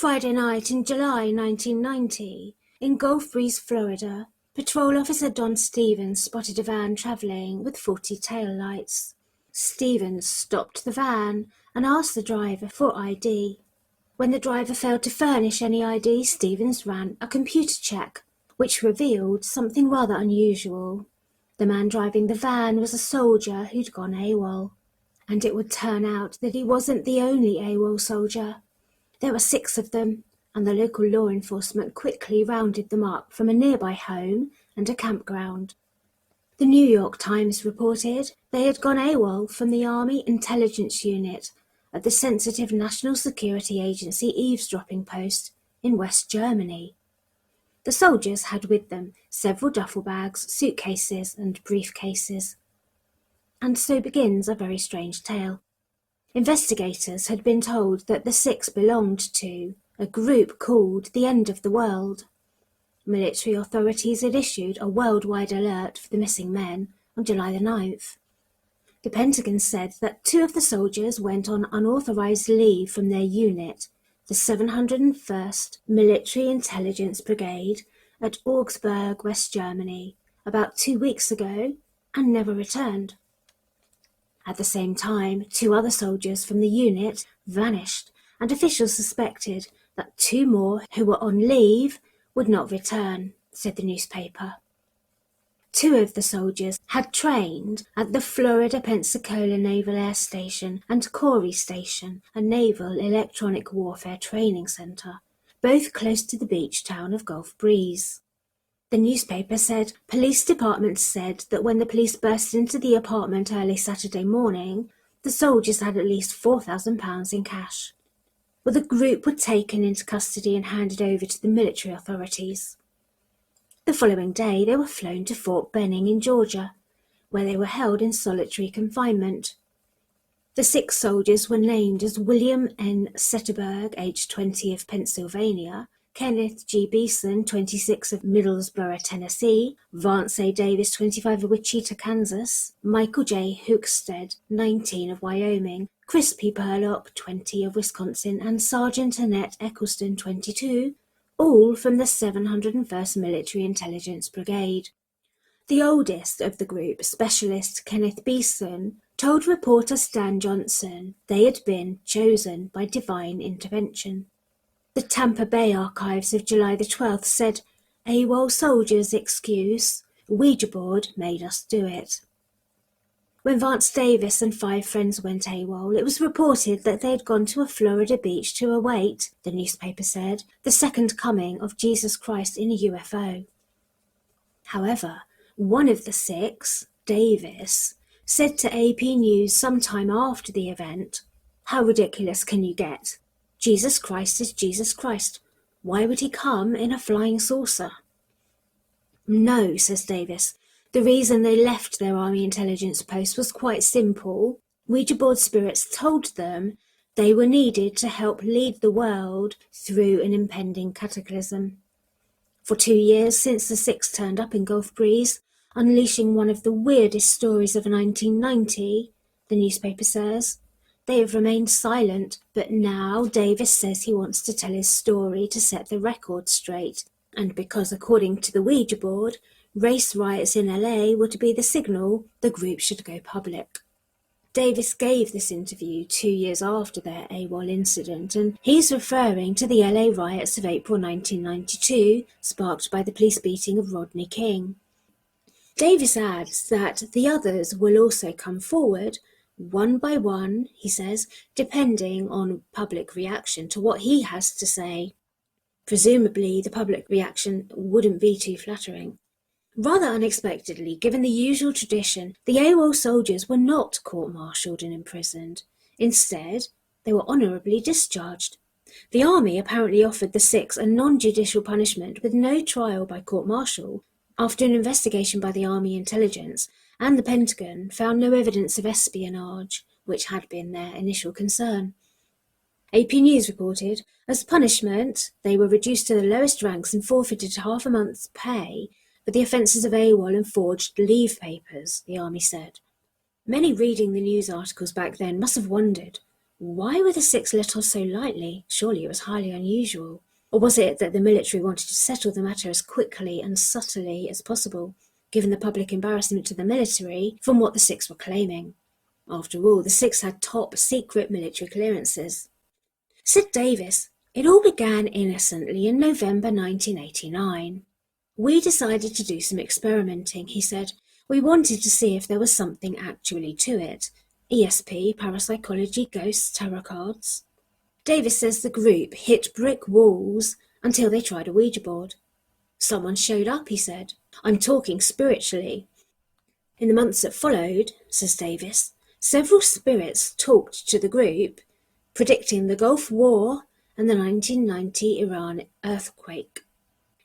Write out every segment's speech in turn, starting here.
Friday night in July 1990, in Gulf Breeze, Florida, Patrol Officer Don Stevens spotted a van travelling with faulty taillights. Stevens stopped the van and asked the driver for ID. When the driver failed to furnish any ID, Stevens ran a computer check, which revealed something rather unusual. The man driving the van was a soldier who'd gone AWOL. And it would turn out that he wasn't the only AWOL soldier. There were 6 of them, and the local law enforcement quickly rounded them up from a nearby home and a campground. The New York Times reported they had gone AWOL from the Army Intelligence Unit at the sensitive National Security Agency eavesdropping post in West Germany. The soldiers had with them several duffel bags, suitcases, and briefcases. And so begins a very strange tale. Investigators had been told that the 6 belonged to a group called the End of the World. Military authorities had issued a worldwide alert for the missing men on July the 9th. The Pentagon said that 2 of the soldiers went on unauthorized leave from their unit, the 701st Military Intelligence Brigade at Augsburg, West Germany, about 2 weeks ago and never returned. At the same time, 2 other soldiers from the unit vanished, and officials suspected that 2 more who were on leave would not return, said the newspaper. 2 of the soldiers had trained at the Florida Pensacola Naval Air Station and Corey Station, a naval electronic warfare training center, both close to the beach town of Gulf Breeze. The newspaper said police departments said that when the police burst into the apartment early Saturday morning, the soldiers had at least £4,000 in cash. Well, the group were taken into custody and handed over to the military authorities. The following day, they were flown to Fort Benning in Georgia, where they were held in solitary confinement. The 6 soldiers were named as William N. Setterberg, age 20 of Pennsylvania, Kenneth G. Beeson, 26 of Middlesboro, Tennessee, Vance A. Davis, 25 of Wichita, Kansas, Michael J. Hookstead, 19 of Wyoming, Chris P. Burlop, 20 of Wisconsin, and Sergeant Annette Eccleston, 22, all from the 701st Military Intelligence Brigade. The oldest of the group, Specialist Kenneth Beeson, told reporter Stan Johnson they had been chosen by divine intervention. The Tampa Bay archives of July the 12th said, AWOL soldiers excuse, Ouija board made us do it. When Vance Davis and 5 friends went AWOL, it was reported that they had gone to a Florida beach to await, the newspaper said, the second coming of Jesus Christ in a UFO. However, one of the 6, Davis, said to AP News sometime after the event, "How ridiculous can you get? Jesus Christ is Jesus Christ. Why would he come in a flying saucer?" No, says Davis. The reason they left their Army intelligence post was quite simple. Ouija board spirits told them they were needed to help lead the world through an impending cataclysm. For 2 years since the 6 turned up in Gulf Breeze, unleashing one of the weirdest stories of 1990, the newspaper says, they have remained silent, but now Davis says he wants to tell his story to set the record straight, and because, according to the Ouija board, race riots in LA were to be the signal the group should go public. Davis gave this interview 2 years after their AWOL incident, and he's referring to the LA riots of April 1992, sparked by the police beating of Rodney King. Davis adds that the others will also come forward, one by one, he says, depending on public reaction to what he has to say. Presumably, the public reaction wouldn't be too flattering. Rather unexpectedly, given the usual tradition, the AWOL soldiers were not court-martialed and imprisoned. Instead, they were honourably discharged. The Army apparently offered the 6 a non-judicial punishment with no trial by court-martial, after an investigation by the Army Intelligence and the Pentagon found no evidence of espionage, which had been their initial concern. AP News reported, as punishment, they were reduced to the lowest ranks and forfeited half a month's pay for the offences of AWOL and forged leave papers, the Army said. Many reading the news articles back then must have wondered, Why were the six let off so lightly? Surely it was highly unusual. Or was it that the military wanted to settle the matter as quickly and subtly as possible, given the public embarrassment to the military from what the six were claiming? After all, the six had top secret military clearances. Said Davis, "It all began innocently in November 1989. We decided to do some experimenting," he said. "We wanted to see if there was something actually to it. ESP, parapsychology, ghosts, tarot cards." Davis says the group hit brick walls until they tried a Ouija board. "Someone showed up," he said. "I'm talking spiritually." In the months that followed, says Davis, several spirits talked to the group, predicting the Gulf War and the 1990 Iran earthquake.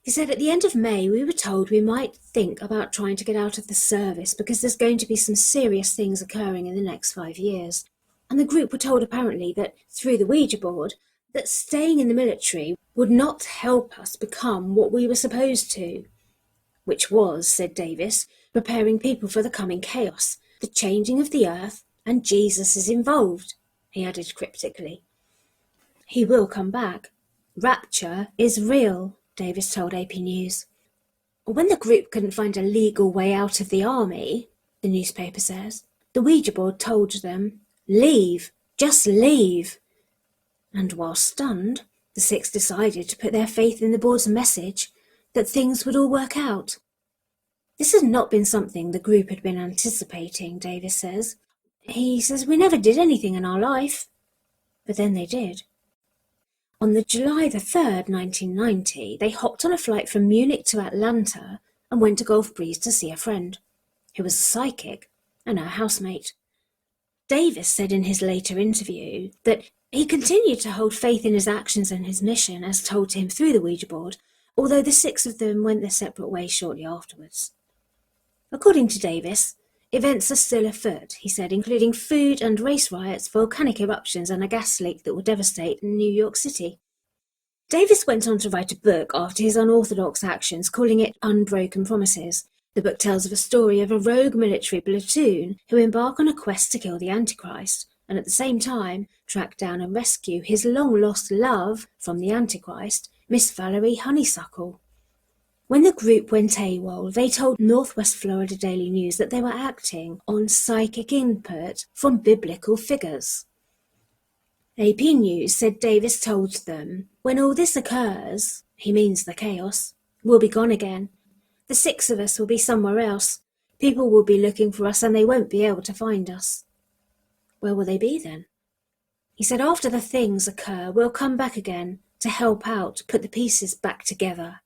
He said, "At the end of May, we were told we might think about trying to get out of the service because there's going to be some serious things occurring in the next 5 years. And the group were told apparently that through the Ouija board, that staying in the military would not help us become what we were supposed to, which was," said Davis, "preparing people for the coming chaos, the changing of the earth, and Jesus is involved," he added cryptically. "He will come back. Rapture is real," Davis told AP News. When the group couldn't find a legal way out of the army, the newspaper says, the Ouija board told them, "Leave, just leave." And while stunned, the six decided to put their faith in the board's message that things would all work out. This had not been something the group had been anticipating, Davis says. He says, "We never did anything in our life." But then they did. On the July the 3rd, 1990, they hopped on a flight from Munich to Atlanta and went to Gulf Breeze to see a friend, who was a psychic and her housemate. Davis said in his later interview that he continued to hold faith in his actions and his mission as told to him through the Ouija board, although the six of them went their separate ways shortly afterwards. According to Davis, events are still afoot, he said, including food and race riots, volcanic eruptions, and a gas leak that will devastate New York City. Davis went on to write a book after his unorthodox actions, calling it Unbroken Promises. The book tells of a story of a rogue military platoon who embark on a quest to kill the Antichrist, and at the same time track down and rescue his long-lost love from the Antichrist, Miss Valerie Honeysuckle. When the group went AWOL, they told Northwest Florida Daily News that they were acting on psychic input from biblical figures. AP News said Davis told them, "When all this occurs," he means the chaos, "we'll be gone again. The six of us will be somewhere else. People will be looking for us and they won't be able to find us." Where will they be then? He said, "After the things occur, we'll come back again to help out, put the pieces back together.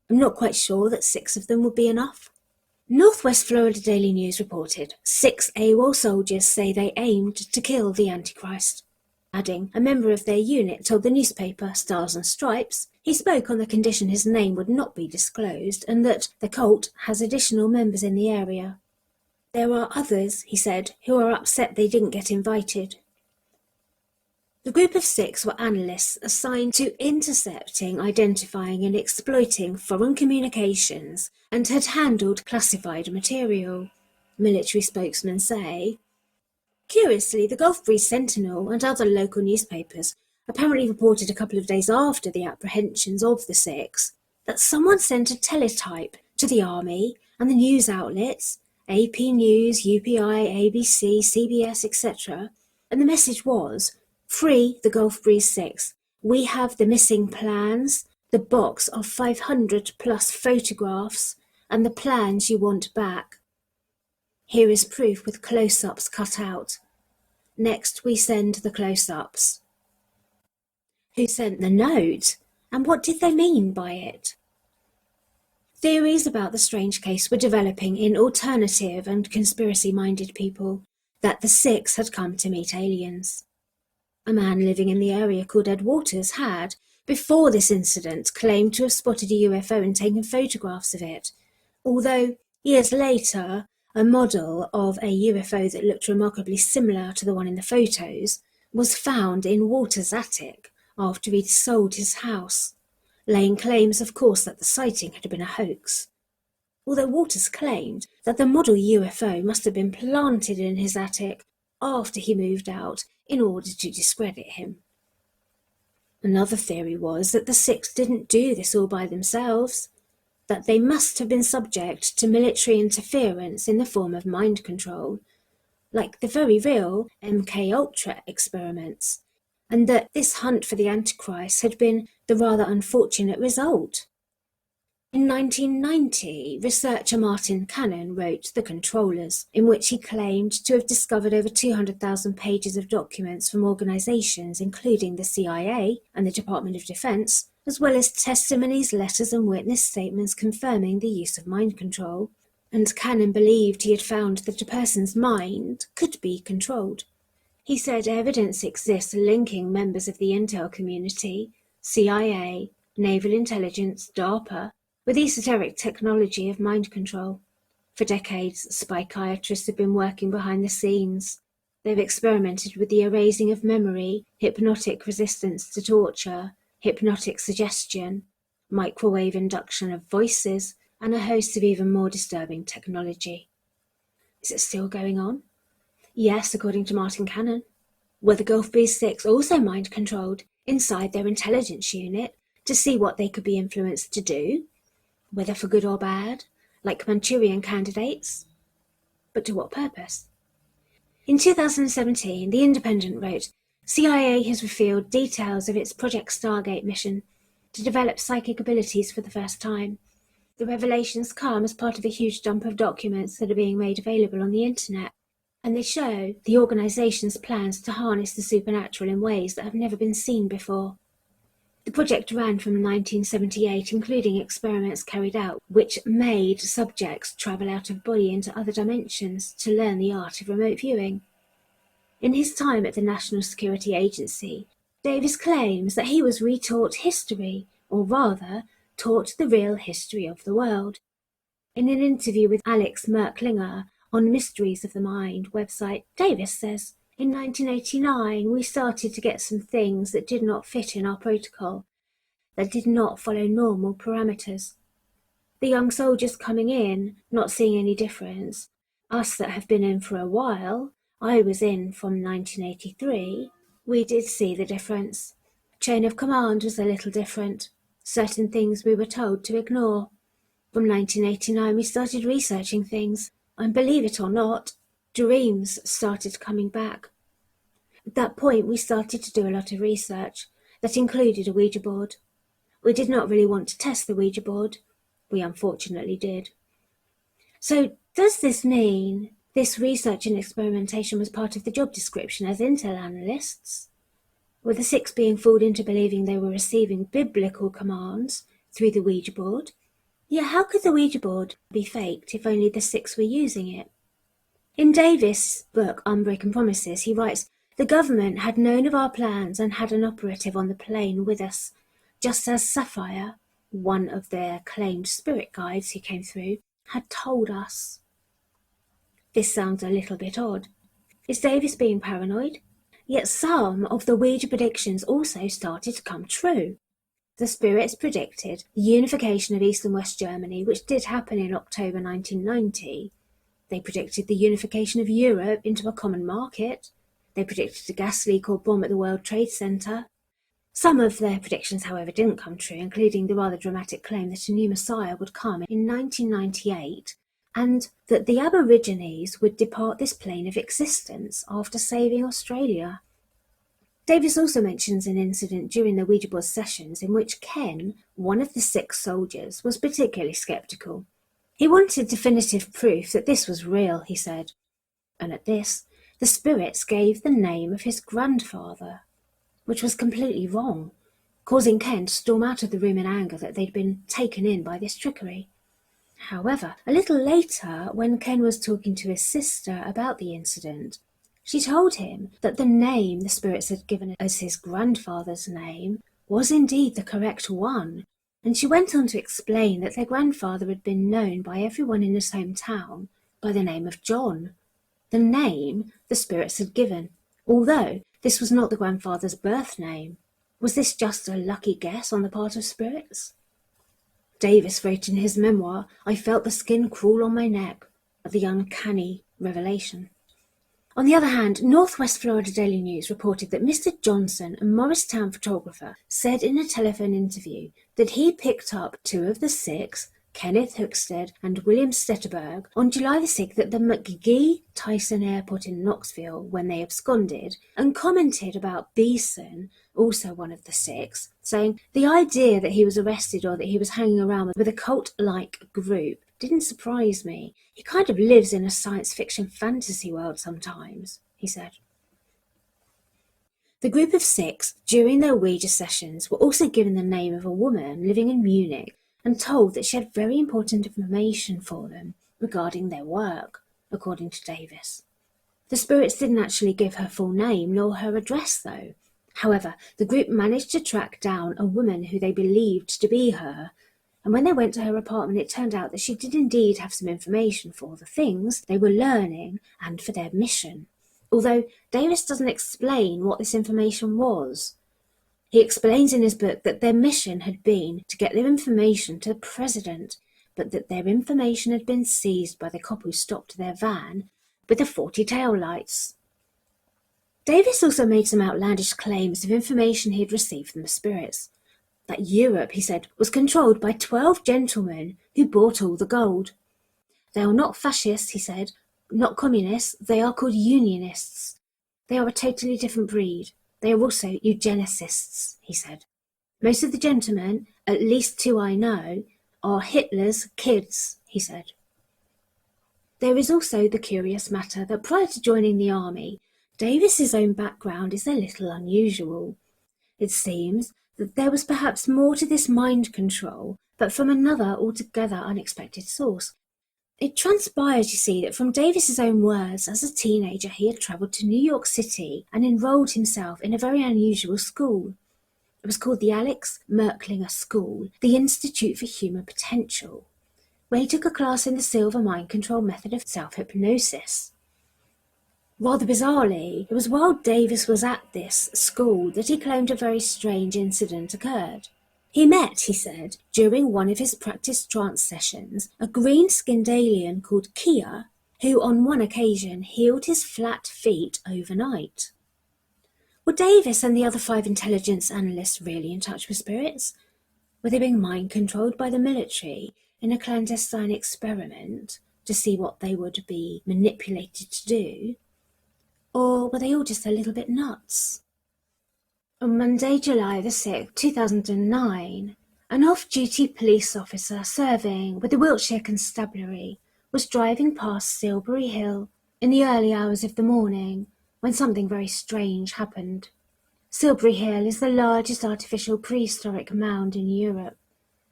I'm not quite sure that 6 of them would be enough." Northwest Florida Daily News reported 6 AWOL soldiers say they aimed to kill the Antichrist. Adding, a member of their unit told the newspaper Stars and Stripes he spoke on the condition his name would not be disclosed and that the cult has additional members in the area. "There are others," he said, "who are upset they didn't get invited." The group of 6 were analysts assigned to intercepting, identifying and exploiting foreign communications and had handled classified material, military spokesmen say. Curiously, the Gulf Breeze Sentinel and other local newspapers apparently reported a couple of days after the apprehensions of the 6 that someone sent a teletype to the army and the news outlets, AP News, UPI, ABC, CBS, etc., and the message was, "Free the Gulf Breeze 6. We have the missing plans, the box of 500 plus photographs, and the plans you want back. Here is proof with close-ups cut out. Next we send the close-ups." Who sent the note? And what did they mean by it? Theories about the strange case were developing in alternative and conspiracy-minded people that the 6 had come to meet aliens. A man living in the area called Ed Waters had, before this incident, claimed to have spotted a UFO and taken photographs of it, although years later a model of a UFO that looked remarkably similar to the one in the photos was found in Waters' attic after he'd sold his house, laying claims, of course, that the sighting had been a hoax. Although Waters claimed that the model UFO must have been planted in his attic after he moved out, in order to discredit him. Another theory was that the Six didn't do this all by themselves, that they must have been subject to military interference in the form of mind control, like the very real MKUltra experiments, and that this hunt for the Antichrist had been the rather unfortunate result. In 1990, researcher Martin Cannon wrote The Controllers, in which he claimed to have discovered over 200,000 pages of documents from organizations including the CIA and the Department of Defense, as well as testimonies, letters and witness statements confirming the use of mind control. And Cannon believed he had found that a person's mind could be controlled. He said evidence exists linking members of the intel community, CIA, Naval Intelligence, DARPA, with esoteric technology of mind control. For decades, psychiatrists have been working behind the scenes. They've experimented with the erasing of memory, hypnotic resistance to torture, hypnotic suggestion, microwave induction of voices, and a host of even more disturbing technology. Is it still going on? Yes, according to Martin Cannon. Were the Gulf Breeze Six also mind-controlled inside their intelligence unit to see what they could be influenced to do, whether for good or bad, like Manchurian candidates? But to what purpose? In 2017, The Independent wrote, CIA has revealed details of its Project Stargate mission to develop psychic abilities for the first time. The revelations come as part of a huge dump of documents that are being made available on the internet, and they show the organization's plans to harness the supernatural in ways that have never been seen before. The project ran from 1978, including experiments carried out which made subjects travel out of body into other dimensions to learn the art of remote viewing. In his time at the National Security Agency, Davis claims that he was retaught history, or rather, taught the real history of the world. In an interview with Alex Merklinger on Mysteries of the Mind website, Davis says, in 1989, we started to get some things that did not fit in our protocol, that did not follow normal parameters. The young soldiers coming in, not seeing any difference. Us that have been in for a while, I was in from 1983, we did see the difference. Chain of command was a little different. Certain things we were told to ignore. From 1989, we started researching things, and believe it or not, dreams started coming back. At that point, we started to do a lot of research that included a Ouija board. We did not really want to test the Ouija board. We unfortunately did. So, does this mean this research and experimentation was part of the job description as intel analysts? Were the Six being fooled into believing they were receiving biblical commands through the Ouija board? Yeah, how could the Ouija board be faked if only the Six were using it? In Davis' book, Unbroken Promises, he writes, the government had known of our plans and had an operative on the plane with us, just as Sapphire, one of their claimed spirit guides who came through, had told us. This sounds a little bit odd. Is Davis being paranoid? Yet some of the Ouija predictions also started to come true. The spirits predicted the unification of East and West Germany, which did happen in October 1990. They predicted the unification of Europe into a common market. They predicted a gas leak or bomb at the World Trade Center. Some of their predictions, however, didn't come true, including the rather dramatic claim that a new Messiah would come in 1998, and that the Aborigines would depart this plane of existence after saving Australia. Davis also mentions an incident during the Ouija board sessions in which Ken, one of the Six soldiers, was particularly sceptical. He wanted definitive proof that this was real, he said, and at this, the spirits gave the name of his grandfather, which was completely wrong, causing Ken to storm out of the room in anger that they'd been taken in by this trickery. However, a little later, when Ken was talking to his sister about the incident, she told him that the name the spirits had given as his grandfather's name was indeed the correct one, and she went on to explain that their grandfather had been known by everyone in his hometown by the name of John, the name the spirits had given, although this was not the grandfather's birth name. Was this just a lucky guess on the part of spirits? Davis wrote in his memoir, I felt the skin crawl on my neck at the uncanny revelation. On the other hand, Northwest Florida Daily News reported that Mr. Johnson, a Morristown photographer, said in a telephone interview that he picked up 2 of the 6, Kenneth Hookstead and William Stetterberg, on July the 6th at the McGee Tyson Airport in Knoxville when they absconded, and commented about Beeson, also one of the 6, saying, "The idea that he was arrested or that he was hanging around with a cult-like group didn't surprise me. He kind of lives in a science fiction fantasy world sometimes," he said. The group of 6, during their Ouija sessions, were also given the name of a woman living in Munich and told that she had very important information for them regarding their work, according to Davis. The spirits didn't actually give her full name nor her address, though. However, the group managed to track down a woman who they believed to be her, and when they went to her apartment, it turned out that she did indeed have some information for the things they were learning and for their mission, although Davis doesn't explain what this information was. He explains in his book that their mission had been to get their information to the president, but that their information had been seized by the cop who stopped their van with the 40 tail lights. Davis also made some outlandish claims of information he had received from the spirits. That Europe, he said, was controlled by 12 gentlemen who bought all the gold. They are not fascists, he said, not communists, they are called unionists. They are a totally different breed. They are also eugenicists, he said. Most of the gentlemen, at least 2 I know, are Hitler's kids, he said. There is also the curious matter that prior to joining the army, Davis's own background is a little unusual. It seems that there was perhaps more to this mind control, but from another altogether unexpected source. It transpires, you see, that from Davis's own words, as a teenager he had travelled to New York City and enrolled himself in a very unusual school. It was called the Alex Merklinger School, the Institute for Human Potential, where he took a class in the Silver Mind Control method of self-hypnosis. Rather bizarrely, it was while Davis was at this school that he claimed a very strange incident occurred. He met, he said, during one of his practice trance sessions, a green-skinned alien called Kia, who on one occasion healed his flat feet overnight. Were Davis and the other 5 intelligence analysts really in touch with spirits? Were they being mind-controlled by the military in a clandestine experiment to see what they would be manipulated to do? Or were they all just a little bit nuts? On Monday, July the 6th, 2009, an off-duty police officer serving with the Wiltshire Constabulary was driving past Silbury Hill in the early hours of the morning when something very strange happened. Silbury Hill is the largest artificial prehistoric mound in Europe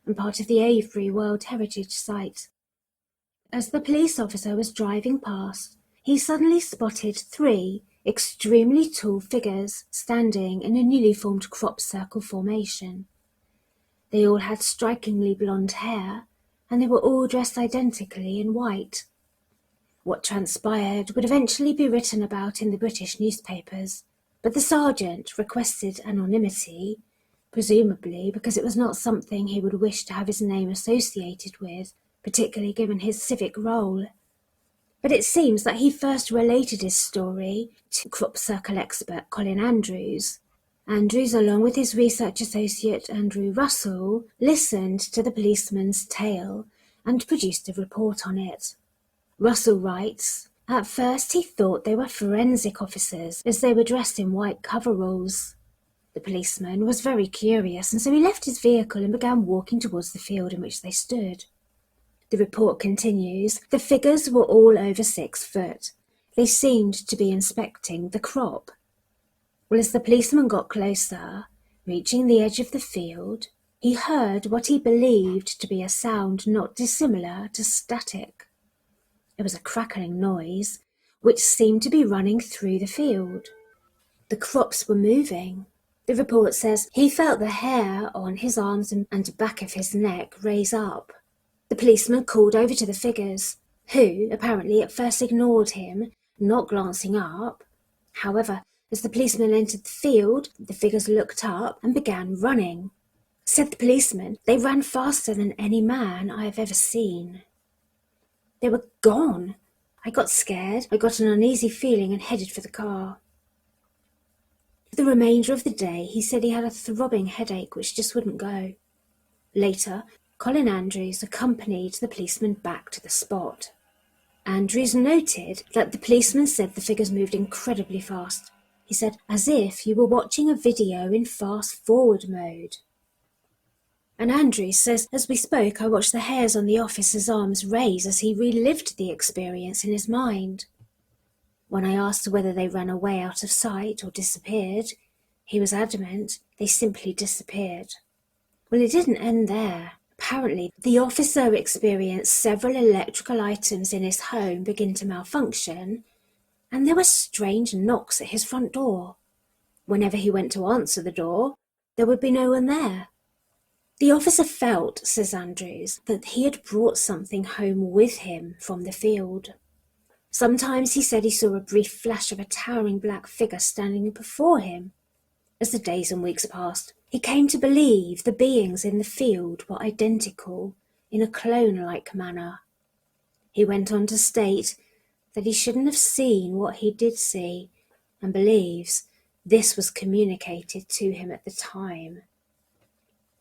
and part of the Avebury World Heritage Site. As the police officer was driving past, he suddenly spotted 3 extremely tall figures standing in a newly formed crop circle formation. They all had strikingly blonde hair, and they were all dressed identically in white. What transpired would eventually be written about in the British newspapers, but the sergeant requested anonymity, presumably because it was not something he would wish to have his name associated with, particularly given his civic role. But it seems that he first related his story to crop circle expert Colin Andrews. Andrews, along with his research associate Andrew Russell, listened to the policeman's tale and produced a report on it. Russell writes, "At first he thought they were forensic officers as they were dressed in white coveralls. The policeman was very curious, and so he left his vehicle and began walking towards the field in which they stood." The report continues, "The figures were all over 6 foot. They seemed to be inspecting the crop. Well, as the policeman got closer, reaching the edge of the field, he heard what he believed to be a sound not dissimilar to static. It was a crackling noise, which seemed to be running through the field. The crops were moving. The report says he felt the hair on his arms and back of his neck raise up. The policeman called over to the figures, who apparently at first ignored him, not glancing up. However, as the policeman entered the field, the figures looked up and began running. Said the policeman, they ran faster than any man I have ever seen. They were gone. I got scared, I got an uneasy feeling and headed for the car. For the remainder of the day, he said he had a throbbing headache which just wouldn't go. Later, Colin Andrews accompanied the policeman back to the spot. Andrews noted that the policeman said the figures moved incredibly fast. He said, as if you were watching a video in fast-forward mode. And Andrews says, as we spoke, I watched the hairs on the officer's arms raise as he relived the experience in his mind. When I asked whether they ran away out of sight or disappeared, he was adamant they simply disappeared. Well, it didn't end there. Apparently, the officer experienced several electrical items in his home begin to malfunction, and there were strange knocks at his front door. Whenever he went to answer the door, there would be no one there. The officer felt, says Andrews, that he had brought something home with him from the field. Sometimes he said he saw a brief flash of a towering black figure standing before him. As the days and weeks passed, he came to believe the beings in the field were identical in a clone-like manner. He went on to state that he shouldn't have seen what he did see, and believes this was communicated to him at the time.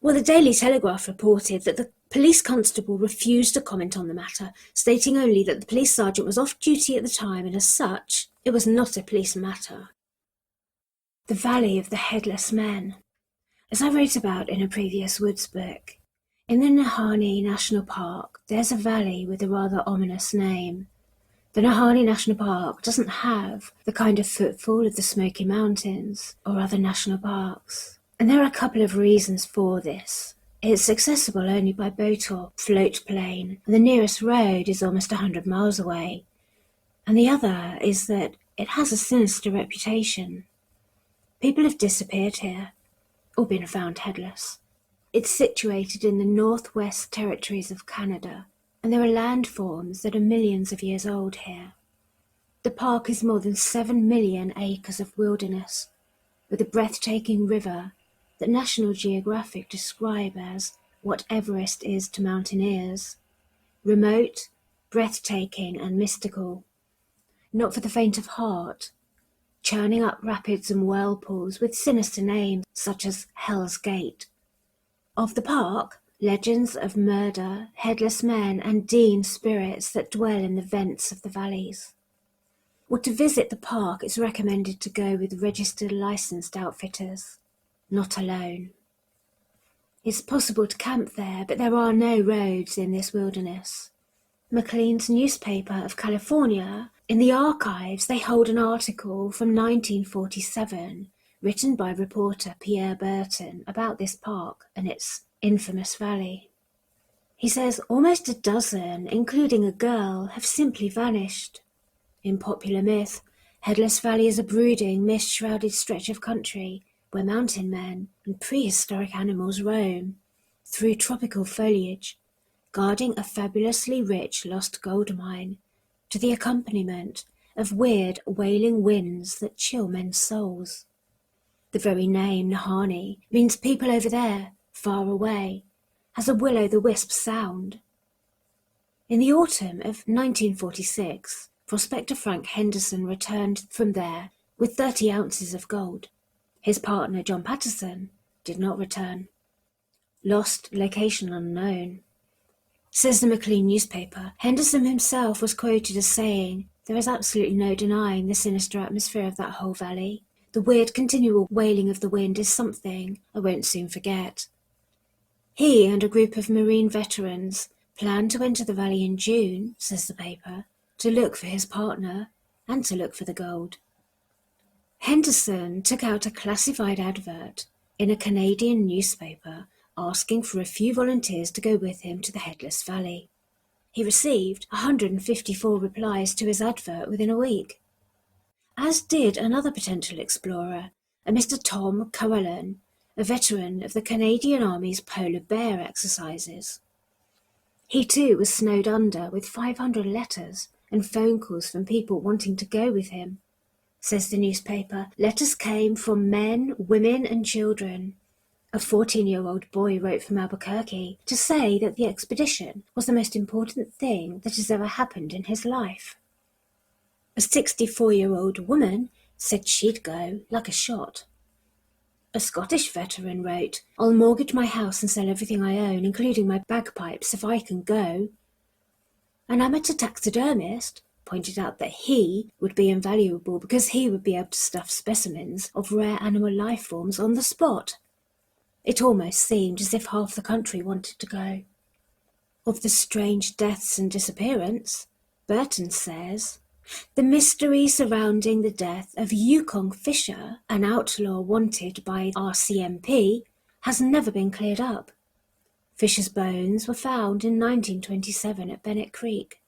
Well, the Daily Telegraph reported that the police constable refused to comment on the matter, stating only that the police sergeant was off duty at the time and as such, it was not a police matter. The Valley of the Headless Men. As I wrote about in a previous Woods book, in the Nahanni National Park there's a valley with a rather ominous name. The Nahanni National Park doesn't have the kind of footfall of the Smoky Mountains or other national parks. And there are a couple of reasons for this. It's accessible only by boat or float plane, and the nearest road is almost 100 miles away. And the other is that it has a sinister reputation. People have disappeared here, or been found headless. It's situated in the Northwest Territories of Canada, and there are landforms that are millions of years old here. The park is more than 7 million acres of wilderness, with a breathtaking river that National Geographic describe as what Everest is to mountaineers. Remote, breathtaking and mystical. Not for the faint of heart. Churning up rapids and whirlpools with sinister names such as Hell's Gate. Of the park, legends of murder, headless men and Dean spirits that dwell in the vents of the valleys. Or to visit the park, it's recommended to go with registered licensed outfitters. Not alone. It's possible to camp there, but there are no roads in this wilderness. Maclean's newspaper of California, in the archives they hold an article from 1947 written by reporter Pierre Burton about this park and its infamous valley. He says almost a dozen, including a girl, have simply vanished. In popular myth, Headless Valley is a brooding, mist-shrouded stretch of country where mountain men and prehistoric animals roam through tropical foliage, guarding a fabulously rich lost gold mine to the accompaniment of weird wailing winds that chill men's souls. The very name Nahanni means people over there, far away, has a will-o'-the-wisp sound. In the autumn of 1946, prospector Frank Henderson returned from there with 30 ounces of gold. His partner, John Patterson, did not return. Lost, location unknown. Says the Maclean newspaper, Henderson himself was quoted as saying, "There is absolutely no denying the sinister atmosphere of that whole valley. The weird continual wailing of the wind is something I won't soon forget." He and a group of Marine veterans planned to enter the valley in June, says the paper, to look for his partner and to look for the gold. Henderson took out a classified advert in a Canadian newspaper asking for a few volunteers to go with him to the Headless Valley. He received 154 replies to his advert within a week, as did another potential explorer, a Mr. Tom Carolyn, a veteran of the Canadian Army's Polar Bear exercises. He too was snowed under with 500 letters and phone calls from people wanting to go with him. Says the newspaper, letters came from men, women and children. A 14-year-old boy wrote from Albuquerque to say that the expedition was the most important thing that has ever happened in his life. A 64-year-old woman said she'd go like a shot. A Scottish veteran wrote, "I'll mortgage my house and sell everything I own, including my bagpipes, if I can go." An amateur taxidermist pointed out that he would be invaluable because he would be able to stuff specimens of rare animal life forms on the spot. It almost seemed as if half the country wanted to go. Of the strange deaths and disappearance, Burton says, "The mystery surrounding the death of Yukon Fisher, an outlaw wanted by RCMP, has never been cleared up. Fisher's bones were found in 1927 at Bennett Creek.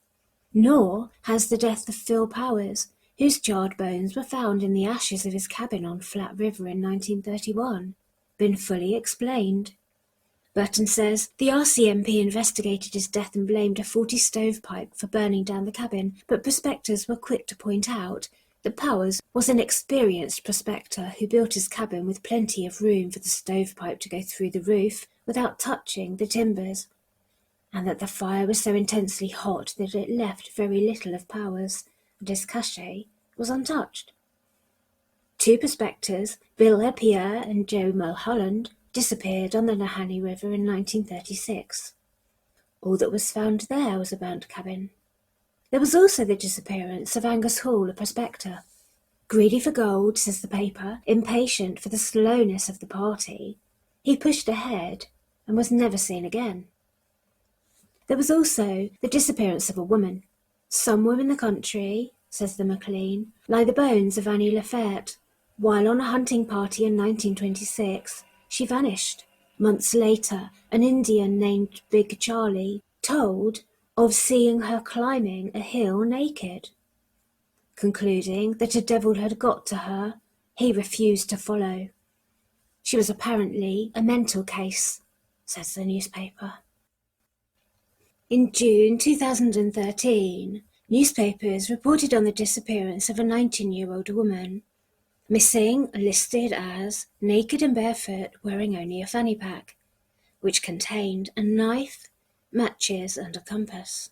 Nor has the death of Phil Powers, whose charred bones were found in the ashes of his cabin on Flat River in 1931, been fully explained." Burton says the RCMP investigated his death and blamed a faulty stovepipe for burning down the cabin, but prospectors were quick to point out that Powers was an experienced prospector who built his cabin with plenty of room for the stovepipe to go through the roof without touching the timbers, and that the fire was so intensely hot that it left very little of Powers, and his cache was untouched. Two prospectors, Bill Eppier and Joe Mulholland, disappeared on the Nahanni River in 1936. All that was found there was a burnt cabin. There was also the disappearance of Angus Hall, a prospector. Greedy for gold, says the paper, impatient for the slowness of the party, he pushed ahead and was never seen again. There was also the disappearance of a woman. "Somewhere in the country," says the Maclean, "lie the bones of Annie Lafayette. While on a hunting party in 1926, she vanished. Months later, an Indian named Big Charlie told of seeing her climbing a hill naked. Concluding that a devil had got to her, he refused to follow. She was apparently a mental case," says the newspaper. In June 2013, newspapers reported on the disappearance of a 19-year-old woman. Missing listed as naked and barefoot, wearing only a fanny pack, which contained a knife, matches, and a compass.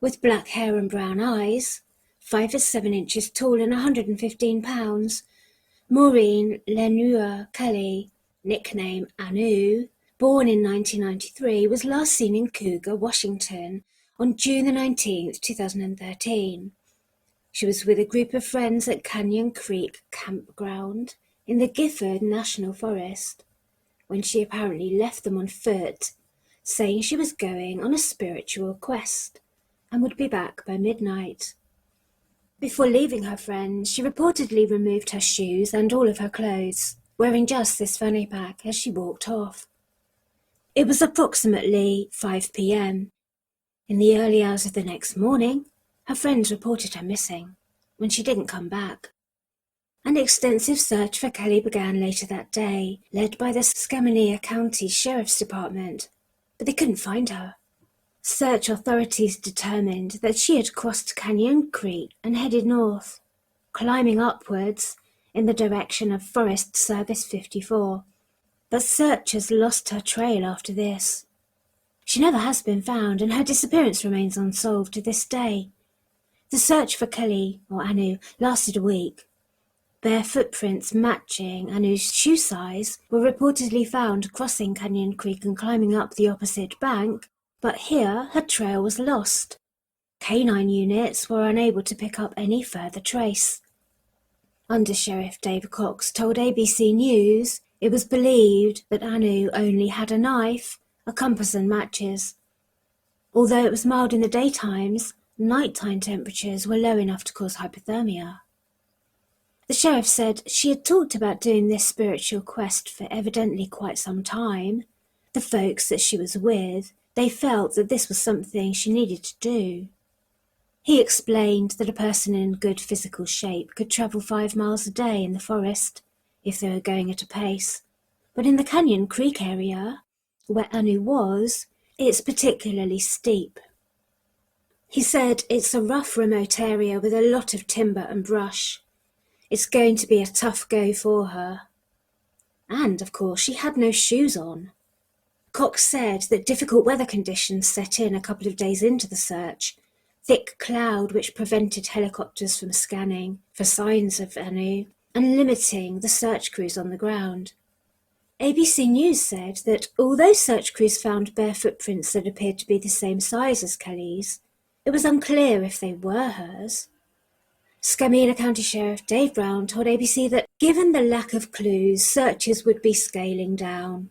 With black hair and brown eyes, 5 foot 7 inches tall and 115 pounds, Maureen Lenua Kelly, nickname Anu, born in 1993, was last seen in Cougar, Washington, on June 19, 2013. She was with a group of friends at Canyon Creek Campground in the Gifford National Forest, when she apparently left them on foot, saying she was going on a spiritual quest and would be back by midnight. Before leaving her friends, she reportedly removed her shoes and all of her clothes, wearing just this fanny pack as she walked off. It was approximately 5 p.m. In the early hours of the next morning, her friends reported her missing, when she didn't come back. An extensive search for Kelly began later that day, led by the Scammania County Sheriff's Department, but they couldn't find her. Search authorities determined that she had crossed Canyon Creek and headed north, climbing upwards in the direction of Forest Service 54, but searchers lost her trail after this. She never has been found, and her disappearance remains unsolved to this day. The search for Kelly, or Anu, lasted a week. Bare footprints matching Anu's shoe size were reportedly found crossing Canyon Creek and climbing up the opposite bank, but here her trail was lost. Canine units were unable to pick up any further trace. Under Sheriff Dave Cox told ABC News it was believed that Anu only had a knife, a compass and matches. Although it was mild in the daytimes, nighttime temperatures were low enough to cause hypothermia. The sheriff said she had talked about doing this spiritual quest for evidently quite some time. The folks that she was with, they felt that this was something she needed to do. He explained that a person in good physical shape could travel 5 miles a day in the forest if they were going at a pace, but in the Canyon Creek area, where Anu was, it's particularly steep. He said it's a rough, remote area with a lot of timber and brush. It's going to be a tough go for her. And, of course, she had no shoes on. Cox said that difficult weather conditions set in a couple of days into the search, thick cloud which prevented helicopters from scanning for signs of Anu and limiting the search crews on the ground. ABC News said that although search crews found bare footprints that appeared to be the same size as Kelly's, it was unclear if they were hers. Skamila County Sheriff Dave Brown told ABC that given the lack of clues, searches would be scaling down.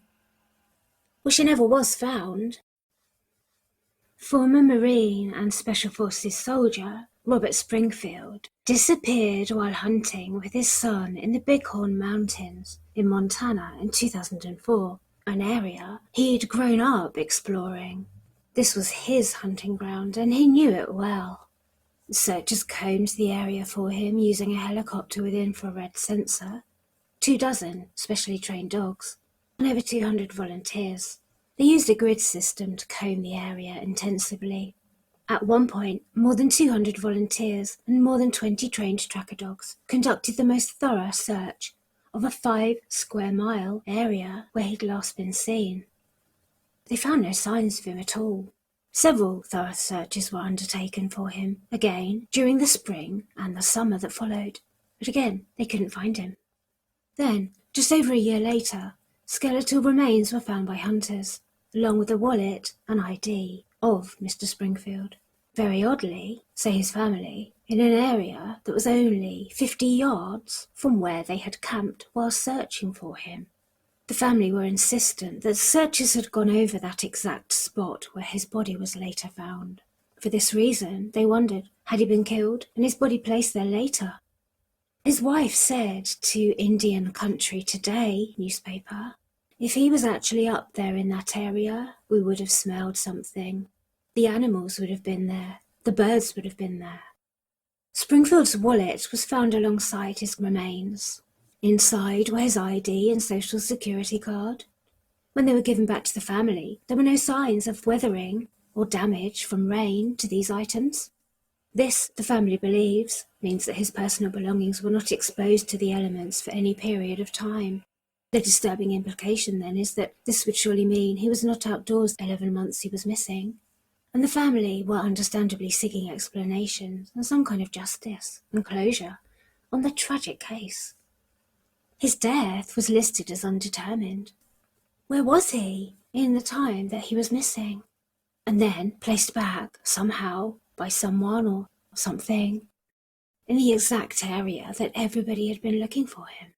Well, she never was found. Former Marine and Special Forces soldier Robert Springfield disappeared while hunting with his son in the Bighorn Mountains in Montana in 2004, an area he'd grown up exploring. This was his hunting ground and he knew it well. Searchers combed the area for him using a helicopter with infrared sensor, 24 specially trained dogs, and over 200 volunteers. They used a grid system to comb the area intensively. At one point, more than 200 volunteers and more than 20 trained tracker dogs conducted the most thorough search of a 5-square-mile area where he'd last been seen. They found no signs of him at all. Several thorough searches were undertaken for him, again, during the spring and the summer that followed, but again, they couldn't find him. Then, just over a year later, skeletal remains were found by hunters, along with the wallet and ID of Mr. Springfield. Very oddly, say his family, in an area that was only 50 yards from where they had camped while searching for him. The family were insistent that searchers had gone over that exact spot where his body was later found. For this reason, they wondered, had he been killed and his body placed there later? His wife said to Indian Country Today newspaper, "If he was actually up there in that area, we would have smelled something. The animals would have been there. The birds would have been there." Springfield's wallet was found alongside his remains. Inside were his ID and social security card. When they were given back to the family, there were no signs of weathering or damage from rain to these items. This, the family believes, means that his personal belongings were not exposed to the elements for any period of time. The disturbing implication then is that this would surely mean he was not outdoors 11 months he was missing, and the family were understandably seeking explanations and some kind of justice and closure on the tragic case. His death was listed as undetermined. Where was he in the time that he was missing? And then placed back, somehow, by someone or something, in the exact area that everybody had been looking for him.